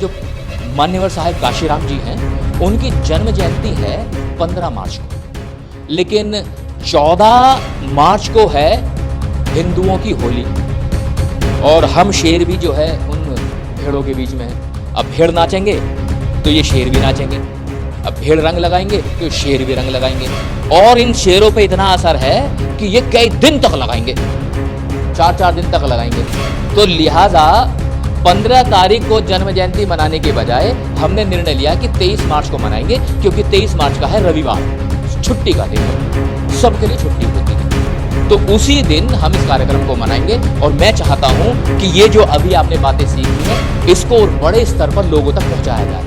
जो मान्यवर साहब काशीराम जी हैं, उनकी जन्म जयंती है 15 मार्च को, लेकिन 14 मार्च को है हिंदुओं की होली। और हम शेर भी जो है उन भेड़ों के बीच में है। अब भेड़ नाचेंगे तो ये शेर भी नाचेंगे, अब भेड़ रंग लगाएंगे तो शेर भी रंग लगाएंगे। और इन शेरों पे इतना असर है कि ये कई दिन तक लगाएंगे, 4-4 दिन तक लगाएंगे। तो लिहाजा 15 तारीख को जन्म जयंती मनाने के बजाय हमने निर्णय लिया कि 23 मार्च को मनाएंगे, क्योंकि 23 मार्च का है रविवार, छुट्टी का दिन है, सबके लिए छुट्टी होती है। तो उसी दिन हम इस कार्यक्रम को मनाएंगे। और मैं चाहता हूं कि ये जो अभी आपने बातें सीखी हैं, इसको और बड़े स्तर पर लोगों तक पहुंचाया जाए,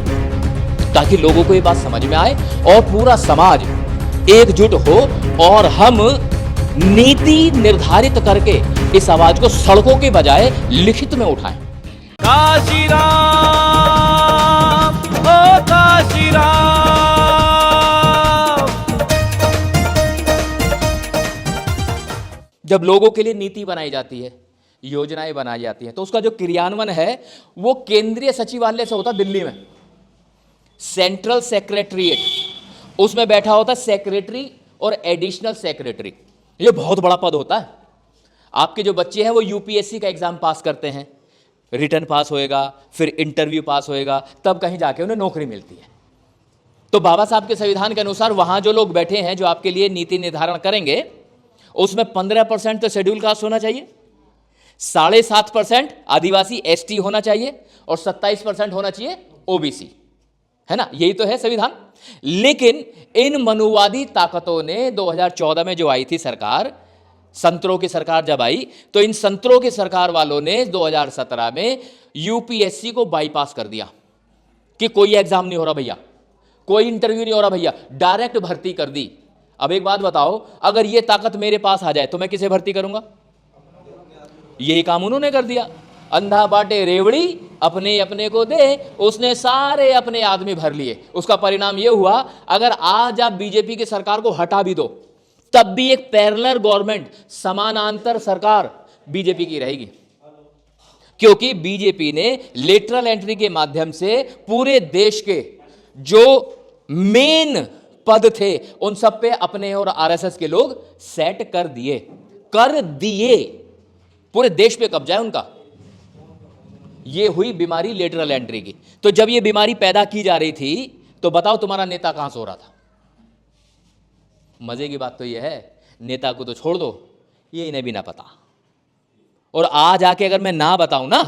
ताकि लोगों को ये बात समझ में आए और पूरा समाज एकजुट हो और हम नीति निर्धारित करके इस आवाज को सड़कों के बजाय लिखित में उठाएं। काशीराम, ओ काशीराम। जब लोगों के लिए नीति बनाई जाती है, योजनाएं बनाई जाती हैं, तो उसका जो क्रियान्वयन है वो केंद्रीय सचिवालय से होता है दिल्ली में, सेंट्रल सेक्रेटरीट, उसमें बैठा होता है सेक्रेटरी और एडिशनल सेक्रेटरी। ये बहुत बड़ा पद होता है। आपके जो बच्चे हैं वो यूपीएससी का एग्जाम पास करते हैं, रिटर्न पास होएगा, फिर इंटरव्यू पास होएगा, तब कहीं जाके उन्हें नौकरी मिलती है। तो बाबा साहब के संविधान के अनुसार वहां जो लोग बैठे हैं जो आपके लिए नीति निर्धारण करेंगे, उसमें 15% तो शेड्यूल कास्ट होना चाहिए, 7.5% आदिवासी एसटी होना चाहिए और 27% होना चाहिए ओबीसी, है ना? यही तो है संविधान। लेकिन इन मनुवादी ताकतों ने 2014 में जो आई थी सरकार, संतरों की सरकार जब आई, तो इन संतरों की सरकार वालों ने 2017 में यूपीएससी को बाईपास कर दिया कि कोई एग्जाम नहीं हो रहा भैया, कोई इंटरव्यू नहीं हो रहा भैया, डायरेक्ट भर्ती कर दी। अब एक बात बताओ, अगर ये ताकत मेरे पास आ जाए तो मैं किसे भर्ती करूंगा? यही काम उन्होंने कर दिया। अंधा बाटे रेवड़ी, अपने अपने को दे, उसने सारे अपने आदमी भर लिए। उसका परिणाम यह हुआ, अगर आज आप बीजेपी की सरकार को हटा भी दो, तब भी एक पैरेलल गवर्नमेंट, समानांतर सरकार बीजेपी की रहेगी, क्योंकि बीजेपी ने लेटरल एंट्री के माध्यम से पूरे देश के जो मेन पद थे उन सब पे अपने और आरएसएस के लोग सेट कर दिए, पूरे देश पे कब्जा है उनका। ये हुई बीमारी लेटरल एंट्री की। तो जब ये बीमारी पैदा की जा रही थी, तो बताओ तुम्हारा नेता कहां सो रहा था? मजे की बात तो यह है, नेता को तो छोड़ दो, ये इन्हें भी ना पता। और आज आके अगर मैं ना बताऊं ना,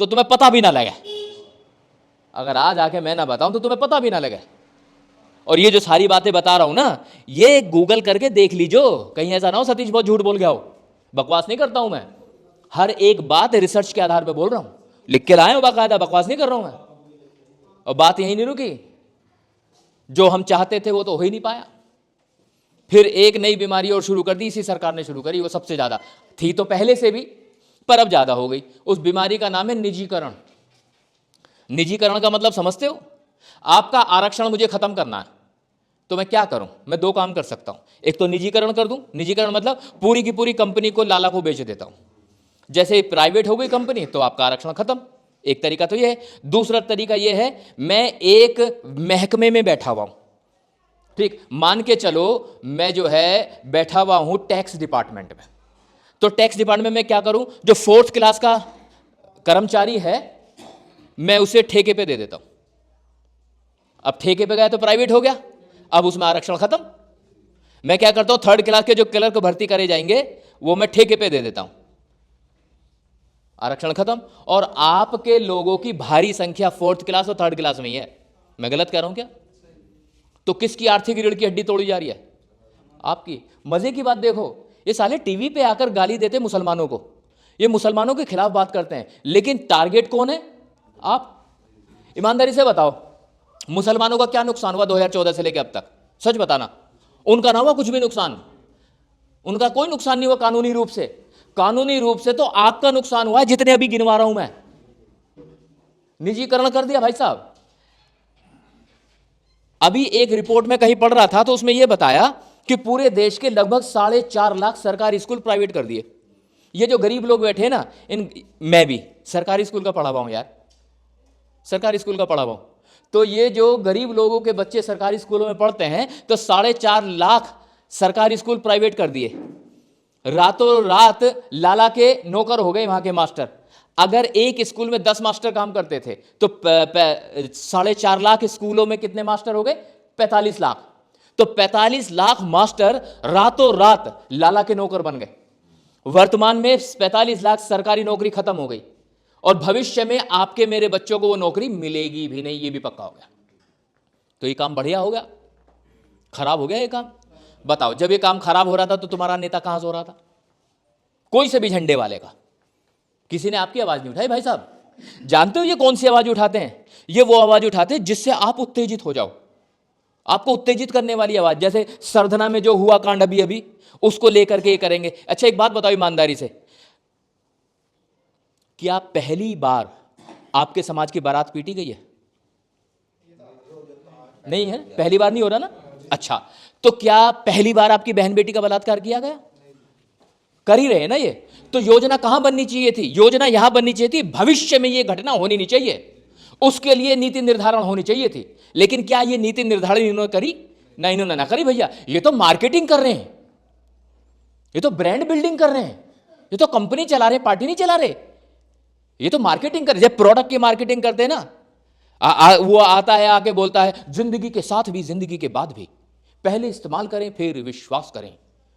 तो तुम्हें पता भी ना लगे। अगर आज आके मैं ना बताऊं तो तुम्हें पता भी ना लगे। और ये जो सारी बातें बता रहा हूं ना, ये गूगल करके देख लीजो, कहीं ऐसा ना हो सतीश बहुत झूठ बोल गया हो। बकवास नहीं करता हूं मैं, हर एक बात रिसर्च के आधार पर बोल रहा हूं, लिख के लाए हो बाकायदा, बकवास नहीं कर रहा हूं मैं। और बात यही नहीं रुकी, जो हम चाहते थे वो तो हो ही नहीं पाया। फिर एक नई बीमारी और शुरू कर दी, इसी सरकार ने शुरू करी, वो सबसे ज्यादा थी तो पहले से भी, पर अब ज्यादा हो गई। उस बीमारी का नाम है निजीकरण। निजीकरण का मतलब समझते हो? आपका आरक्षण मुझे खत्म करना है, तो मैं क्या करूं? मैं 2 काम कर सकता हूं। एक तो निजीकरण कर दूं, निजीकरण मतलब पूरी की पूरी कंपनी को लाला को बेच देता हूं। जैसे प्राइवेट हो गई कंपनी तो आपका आरक्षण खत्म, एक तरीका तो यह है। दूसरा तरीका यह है, मैं एक महकमे में बैठा हुआ हूं, ठीक, मान के चलो मैं जो है बैठा हुआ हूं टैक्स डिपार्टमेंट में, तो टैक्स डिपार्टमेंट में क्या करूं, जो 4th क्लास का कर्मचारी है मैं उसे ठेके पे दे देता हूं। अब ठेके पे गया तो प्राइवेट हो गया, अब उसमें आरक्षण खत्म। मैं क्या करता हूं, 3rd क्लास के जो क्लर्क भर्ती करे जाएंगे वो मैं ठेके पे दे देता हूं, आरक्षण खत्म। और आपके लोगों की भारी संख्या 4th क्लास और 3rd क्लास में ही है। मैं गलत कह रहा हूं क्या? तो किसकी आर्थिक रीढ़ की हड्डी तोड़ी जा रही है? आपकी। मजे की बात देखो, ये साले टीवी पे आकर गाली देते मुसलमानों को, ये मुसलमानों के खिलाफ बात करते हैं, लेकिन टारगेट कौन है? आप। ईमानदारी से बताओ, मुसलमानों का क्या नुकसान हुआ 2014 से लेकर अब तक? सच बताना। उनका ना हुआ कुछ भी नुकसान, उनका कोई नुकसान नहीं हुआ कानूनी रूप से। कानूनी रूप से तो आपका नुकसान हुआ है, जितने अभी गिनवा रहा हूं मैं। निजीकरण कर दिया भाई साहब। अभी एक रिपोर्ट में कहीं पढ़ रहा था तो उसमें यह बताया कि पूरे देश के लगभग 4.5 लाख सरकारी स्कूल प्राइवेट कर दिए। ये जो गरीब लोग बैठे हैं ना, मैं भी सरकारी स्कूल का पढ़ा हुआ हूं यार, सरकारी स्कूल का पढ़ा हुआ हूं। तो ये जो गरीब लोगों के बच्चे सरकारी स्कूलों में पढ़ते हैं, तो 4.5 लाख सरकारी स्कूल प्राइवेट कर दिए। रातों रात लाला के नौकर हो गए वहां के मास्टर। अगर एक स्कूल में 10 मास्टर काम करते थे तो 4.5 लाख स्कूलों में कितने मास्टर हो गए? 45 लाख। तो 45 लाख मास्टर रातों रात लाला के नौकर बन गए। वर्तमान में 45 लाख सरकारी नौकरी खत्म हो गई और भविष्य में आपके मेरे बच्चों को वो नौकरी मिलेगी भी नहीं, ये भी पक्का हो गया। तो ये काम बढ़िया हो गया, खराब हो गया ये काम? बताओ, जब ये काम खराब हो रहा था तो तुम्हारा नेता कहां से हो रहा था? कोई से भी झंडे वाले का। किसी ने आपकी आवाज नहीं उठाई। भाई साहब, जानते हो ये कौन सी आवाज उठाते हैं? ये वो आवाज उठाते हैं जिससे आप उत्तेजित हो जाओ, आपको उत्तेजित करने वाली आवाज। जैसे सरधना में जो हुआ कांड अभी उसको लेकर के ये करेंगे। अच्छा, एक बात बताओ ईमानदारी से, क्या पहली बार आपके समाज की बारात पीटी गई है? नहीं है, पहली बार नहीं हो रहा ना। अच्छा, तो क्या पहली बार आपकी बहन बेटी का बलात्कार किया गया? कर ही रहे हैं ना ये। तो योजना कहां बननी चाहिए थी? योजना यहां बननी चाहिए थी, भविष्य में ये घटना होनी नहीं चाहिए, उसके लिए नीति निर्धारण होनी चाहिए थी। लेकिन क्या ये नीति निर्धारण इन्होंने करी? ना, इन्होंने ना करी भैया। ये तो मार्केटिंग कर रहे हैं, ये तो ब्रांड बिल्डिंग कर रहे हैं, ये तो कंपनी चला रहे, पार्टी नहीं चला रहे। ये तो मार्केटिंग कर, जब प्रोडक्ट की मार्केटिंग करते हैं ना, वो आता है आके बोलता है जिंदगी के साथ भी जिंदगी के बाद भी पहले इस्तेमाल करें फिर विश्वास करें।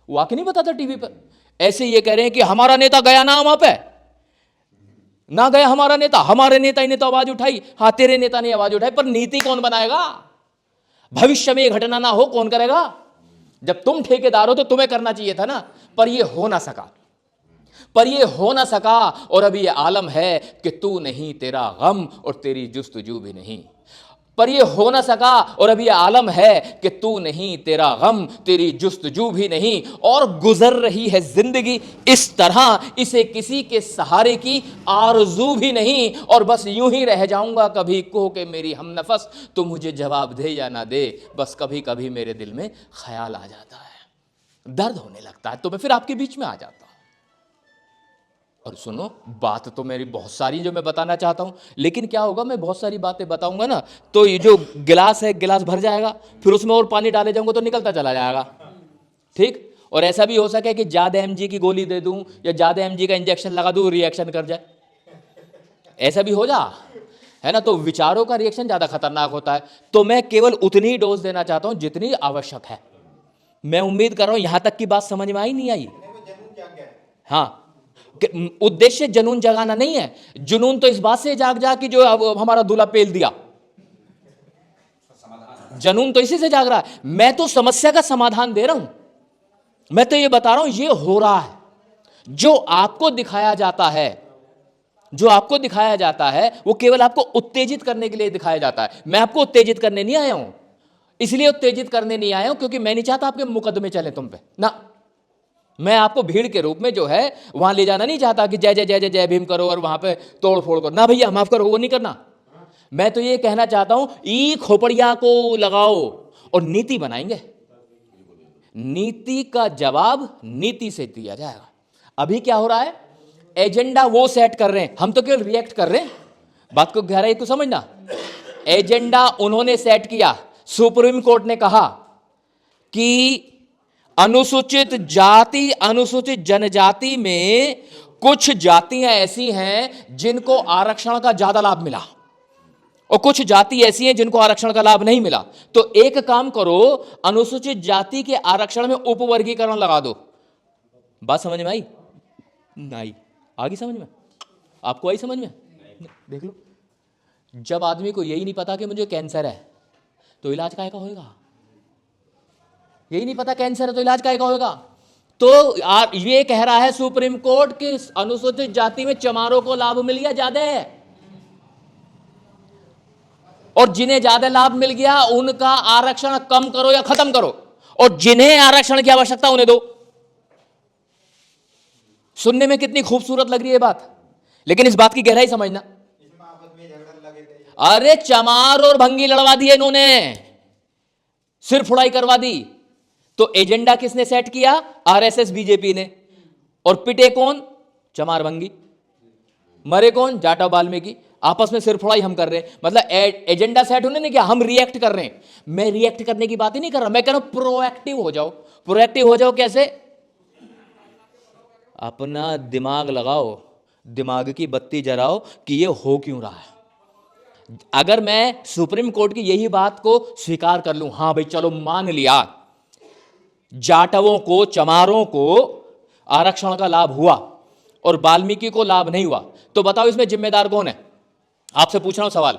वो आके नहीं बताता टीवी पर। ऐसे ये कह रहे हैं कि हमारा नेता गया ना वहां पे, ना गया हमारा नेता, हमारे नेता ने तो आवाज उठाई। हाँ, तेरे नेता ने आवाज उठाई, पर नीति कौन बनाएगा? भविष्य में ये घटना ना हो कौन करेगा? जब तुम ठेकेदार हो तो तुम्हें करना चाहिए था ना, पर ये हो ना सका, पर ये हो ना सका। और अभी ये आलम है कि तू नहीं तेरा गम और तेरी जुस्तजू भी नहीं, पर ये हो ना सका। और अभी ये आलम है कि तू नहीं तेरा गम तेरी जुस्तजू भी नहीं। और गुजर रही है जिंदगी इस तरह, इसे किसी के सहारे की आरजू भी नहीं। और बस यूं ही रह जाऊंगा कभी को के मेरी हमनफस, तू मुझे जवाब दे या ना दे, बस कभी कभी मेरे दिल में ख्याल आ जाता है, दर्द होने लगता है, तो मैं फिर आपके बीच में आ जाता हूं। और सुनो, बात तो मेरी बहुत सारी जो मैं बताना चाहता हूं, लेकिन क्या होगा, मैं बहुत सारी बातें बताऊंगा ना तो ये जो गिलास है, गिलास भर जाएगा, फिर उसमें और पानी डाले जाऊंगा तो निकलता चला जाएगा। ठीक? और ऐसा भी हो सके कि ज्यादा एमजी की गोली दे दूं या ज्यादा एमजी का इंजेक्शन लगा दूं, रिएक्शन कर जाए, ऐसा भी हो जा, है ना। तो विचारों का रिएक्शन ज्यादा खतरनाक होता है। तो मैं केवल उतनी ही डोज देना चाहता हूं जितनी आवश्यक है। मैं उम्मीद कर रहा हूं यहां तक की बात समझ में आई नहीं आई? हाँ, उद्देश्य जुनून जगाना नहीं है। जुनून तो इस बात से जाग जा कि जो हमारा दूल्हा पेल दिया, जुनून तो इसी से जाग रहा है। मैं तो समस्या का समाधान दे रहा हूं, मैं तो ये बता रहा हूं ये हो रहा है। जो आपको दिखाया जाता है, जो आपको दिखाया जाता है वो केवल आपको उत्तेजित करने के लिए दिखाया जाता है। मैं आपको उत्तेजित करने नहीं आया हूं, इसलिए उत्तेजित करने नहीं आया हूं क्योंकि मैं नहीं चाहता आपके मुकदमे चले तुम पे ना। मैं आपको भीड़ के रूप में जो है वहां ले जाना नहीं चाहता कि जय जय जय जय जय भीम करो और वहां पे तोड़ फोड़ करो ना। भैया माफ करो, वो नहीं करना। मैं तो ये कहना चाहता हूं ई खोपड़िया को लगाओ और नीति बनाएंगे। नीति का जवाब नीति से दिया जाएगा। अभी क्या हो रहा है, एजेंडा वो सेट कर रहे हैं, हम तो केवल रिएक्ट कर रहे हैं। बात को गहराई को समझना, एजेंडा उन्होंने सेट किया। सुप्रीम कोर्ट ने कहा कि अनुसूचित जाति अनुसूचित जनजाति में कुछ जातियां ऐसी हैं जिनको आरक्षण का ज्यादा लाभ मिला और कुछ जाति ऐसी हैं जिनको आरक्षण का लाभ नहीं मिला। तो एक काम करो, अनुसूचित जाति के आरक्षण में उपवर्गीकरण लगा दो। बात समझ में आई? नहीं आगे समझ में? आपको आई समझ में? देख लो, जब आदमी को यही नहीं पता कि मुझे कैंसर है तो इलाज काहे का होगा? यही नहीं पता कैंसर है तो इलाज काहे का होगा? तो ये कह रहा है सुप्रीम कोर्ट कि अनुसूचित जाति में चमारों को लाभ मिल गया ज्यादा है, और जिन्हें ज्यादा लाभ मिल गया उनका आरक्षण कम करो या खत्म करो, और जिन्हें आरक्षण की आवश्यकता उन्हें दो। सुनने में कितनी खूबसूरत लग रही है बात, लेकिन इस बात की गहराई समझना। अरे चमार और भंगी लड़वा दिए इन्होंने, सिर फुड़ाई करवा दी। तो एजेंडा किसने सेट किया? आरएसएस बीजेपी ने। और पिटे कौन? चमार भंगी। मरे कौन? जाटा वाल्मीकि। आपस में सिरफुड़ाई हम कर रहे हैं, मतलब एजेंडा सेट होने नहीं, क्या हम रिएक्ट कर रहे हैं। मैं रिएक्ट करने की बात ही नहीं कर रहा, मैं कह रहा हूं प्रोएक्टिव हो जाओ। प्रोएक्टिव हो जाओ कैसे? अपना दिमाग लगाओ, दिमाग की बत्ती जलाओ कि ये हो क्यों रहा है। अगर मैं सुप्रीम कोर्ट की यही बात को स्वीकार कर लूं, हां भाई चलो मान लिया जाटवों को, चमारों को आरक्षण का लाभ हुआ और वाल्मीकि को लाभ नहीं हुआ, तो बताओ इसमें जिम्मेदार कौन है? आपसे पूछ रहा हूं सवाल,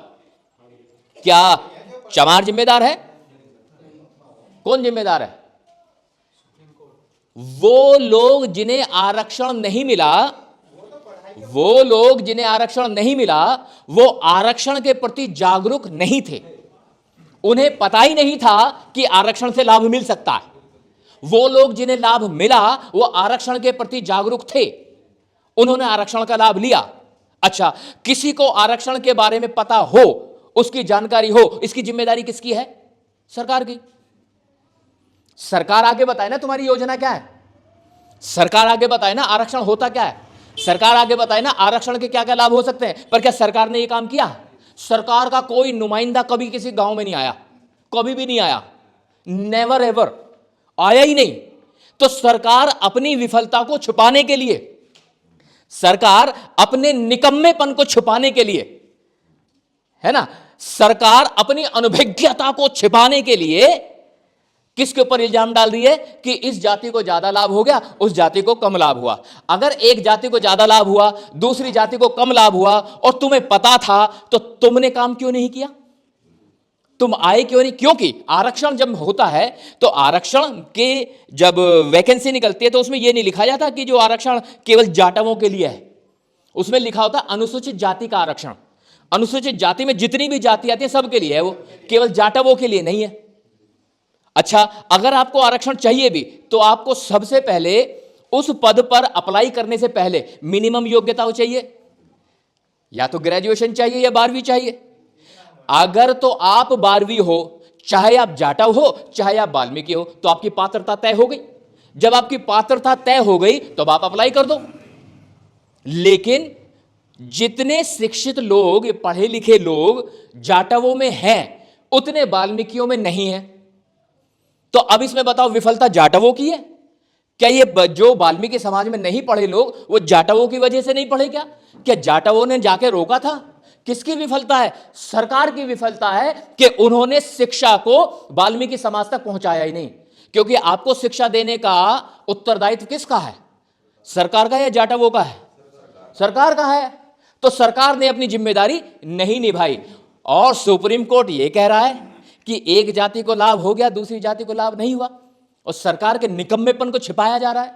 क्या चमार जिम्मेदार है? कौन जिम्मेदार है? वो लोग जिन्हें आरक्षण नहीं मिला, वो लोग जिन्हें आरक्षण नहीं मिला, वो आरक्षण के प्रति जागरूक नहीं थे, उन्हें पता ही नहीं था कि आरक्षण से लाभ मिल सकता है। वो लोग जिन्हें लाभ मिला वो आरक्षण के प्रति जागरूक थे, उन्होंने आरक्षण का लाभ लिया। अच्छा, किसी को आरक्षण के बारे में पता हो, उसकी जानकारी हो, इसकी जिम्मेदारी किसकी है? सरकार की। सरकार आगे बताए ना तुम्हारी योजना क्या है, सरकार आगे बताए ना आरक्षण होता क्या है, सरकार आगे बताए ना आरक्षण के क्या क्या लाभ हो सकते हैं। पर क्या सरकार ने यह काम किया? सरकार का कोई नुमाइंदा कभी किसी गांव में नहीं आया, कभी भी नहीं आया, नेवर एवर आया ही नहीं। तो सरकार अपनी विफलता को छुपाने के लिए, सरकार अपने निकम्मेपन को छुपाने के लिए, है ना, सरकार अपनी अनभिज्ञता को छिपाने के लिए किसके ऊपर इल्जाम डाल रही है कि इस जाति को ज्यादा लाभ हो गया, उस जाति को कम लाभ हुआ। अगर एक जाति को ज्यादा लाभ हुआ, दूसरी जाति को कम लाभ हुआ और तुम्हें पता था, तो तुमने काम क्यों नहीं किया? तुम आए क्यों नहीं? क्योंकि आरक्षण जब होता है तो आरक्षण के जब वैकेंसी निकलती है तो उसमें यह नहीं लिखा जाता कि जो आरक्षण केवल जाटवों के लिए है, उसमें लिखा होता अनुसूचित जाति का आरक्षण। अनुसूचित जाति में जितनी भी जाति आती है सबके लिए है, वो केवल जाटवों के लिए नहीं है। अच्छा, अगर आपको आरक्षण चाहिए भी तो आपको सबसे पहले उस पद पर अप्लाई करने से पहले मिनिमम योग्यता हो चाहिए, या तो ग्रेजुएशन चाहिए या 12वीं चाहिए। अगर तो आप 12वीं हो, चाहे आप जाटव हो चाहे आप वाल्मीकि हो, तो आपकी पात्रता तय हो गई। जब आपकी पात्रता तय हो गई तो आप अप्लाई कर दो। लेकिन जितने शिक्षित लोग, पढ़े लिखे लोग जाटवों में हैं, उतने वाल्मीकियों में नहीं है। तो अब इसमें बताओ विफलता जाटवों की है? क्या ये जो वाल्मीकि समाज में नहीं पढ़े लोग वो जाटवों की वजह से नहीं पढ़े? क्या जाटवों ने जाके रोका था? किसकी विफलता है? सरकार की विफलता है कि उन्होंने शिक्षा को वाल्मीकि समाज तक पहुंचाया ही नहीं। क्योंकि आपको शिक्षा देने का उत्तरदायित्व किसका है? सरकार का या जाटवों का है? सरकार का है। तो सरकार ने अपनी जिम्मेदारी नहीं निभाई और सुप्रीम कोर्ट यह कह रहा है कि एक जाति को लाभ हो गया, दूसरी जाति को लाभ नहीं हुआ, और सरकार के निकम्मेपन को छिपाया जा रहा है।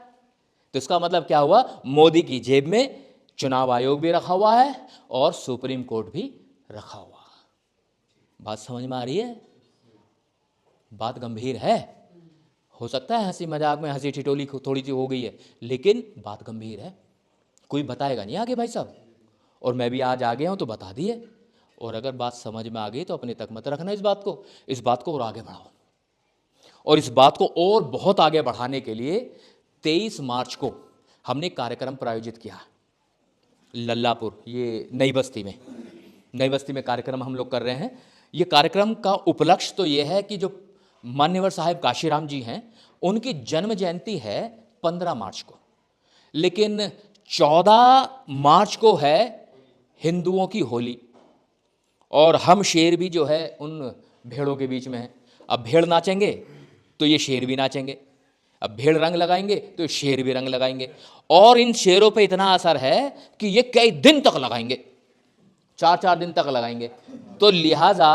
तो इसका मतलब क्या हुआ? मोदी की जेब में चुनाव आयोग भी रखा हुआ है और सुप्रीम कोर्ट भी रखा हुआ। बात समझ में आ रही है? बात गंभीर है। हो सकता है हंसी मजाक में हंसी ठिठोली थोड़ी सी हो गई है, लेकिन बात गंभीर है। कोई बताएगा नहीं आगे भाई साहब, और मैं भी आज आ गया हूं तो बता दिए। और अगर बात समझ में आ गई तो अपने तक मत रखना इस बात को और आगे बढ़ाओ। और इस बात को और बहुत आगे बढ़ाने के लिए 23 मार्च को हमने कार्यक्रम प्रायोजित किया लल्लापुर, ये नई बस्ती में कार्यक्रम हम लोग कर रहे हैं। ये कार्यक्रम का उपलक्ष्य तो ये है कि जो मान्यवर साहब काशीराम जी हैं, उनकी जन्म जयंती है 15 मार्च को, लेकिन 14 मार्च को है हिंदुओं की होली, और हम शेर भी जो है उन भेड़ों के बीच में है। अब भेड़ नाचेंगे तो ये शेर भी नाचेंगे, अब भेड़ रंग लगाएंगे तो ये शेर भी रंग लगाएंगे, और इन शेरों पे इतना असर है कि ये कई दिन तक लगाएंगे, 4-4 दिन तक लगाएंगे। तो लिहाजा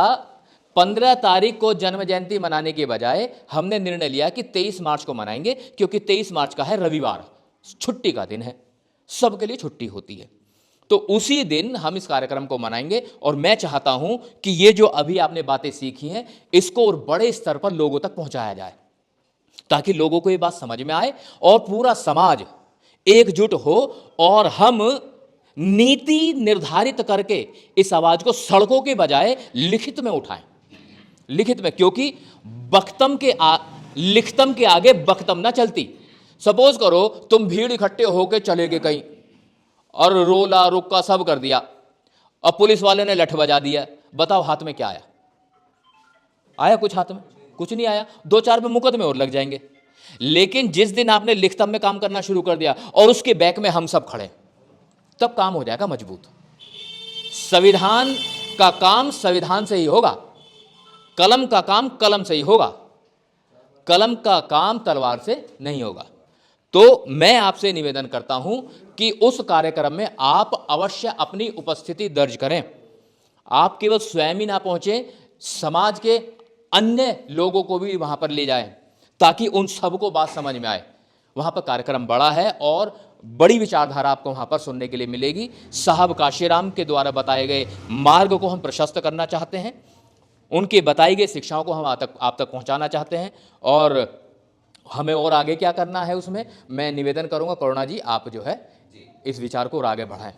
15 तारीख को जन्म जयंती मनाने के बजाय हमने निर्णय लिया कि 23 मार्च को मनाएंगे, क्योंकि 23 मार्च का है रविवार, छुट्टी का दिन है, सबके लिए छुट्टी होती है। तो उसी दिन हम इस कार्यक्रम को मनाएंगे। और मैं चाहता हूं कि ये जो अभी आपने बातें सीखी हैं, इसको और बड़े स्तर पर लोगों तक पहुंचाया जाए, ताकि लोगों को ये बात समझ में आए और पूरा समाज एकजुट हो, और हम नीति निर्धारित करके इस आवाज को सड़कों के बजाय लिखित में उठाएं। लिखित में, क्योंकि लिखतम के आगे बख्तम ना चलती। सपोज करो तुम भीड़ इकट्ठे होकर चले गए कहीं और रोला रुक्का सब कर दिया, अब पुलिस वाले ने लठ बजा दिया, बताओ हाथ में क्या आया? आया कुछ हाथ में? कुछ नहीं आया। 2-4 पे मुकदमे और लग जाएंगे। लेकिन जिस दिन आपने लिखित में काम करना शुरू कर दिया और उसके बैक में हम सब खड़े, तब काम हो जाएगा मजबूत। संविधान का काम संविधान से ही होगा, कलम का काम कलम से ही होगा, कलम का काम तलवार से नहीं होगा। तो मैं आपसे निवेदन करता हूं कि उस कार्यक्रम में आप अवश्य अपनी उपस्थिति दर्ज करें। आप केवल स्वयं ही ना पहुंचे, समाज के अन्य लोगों को भी वहां पर ले जाएं, ताकि उन सबको बात समझ में आए। वहां पर कार्यक्रम बड़ा है और बड़ी विचारधारा आपको वहां पर सुनने के लिए मिलेगी। साहब काशीराम के द्वारा बताए गए मार्ग को हम प्रशस्त करना चाहते हैं, उनके बताई गई शिक्षाओं को हम आप तक पहुंचाना चाहते हैं। और हमें और आगे क्या करना है उसमें मैं निवेदन करूंगा, करुणा जी आप जो है इस विचार को और आगे बढ़ाएं।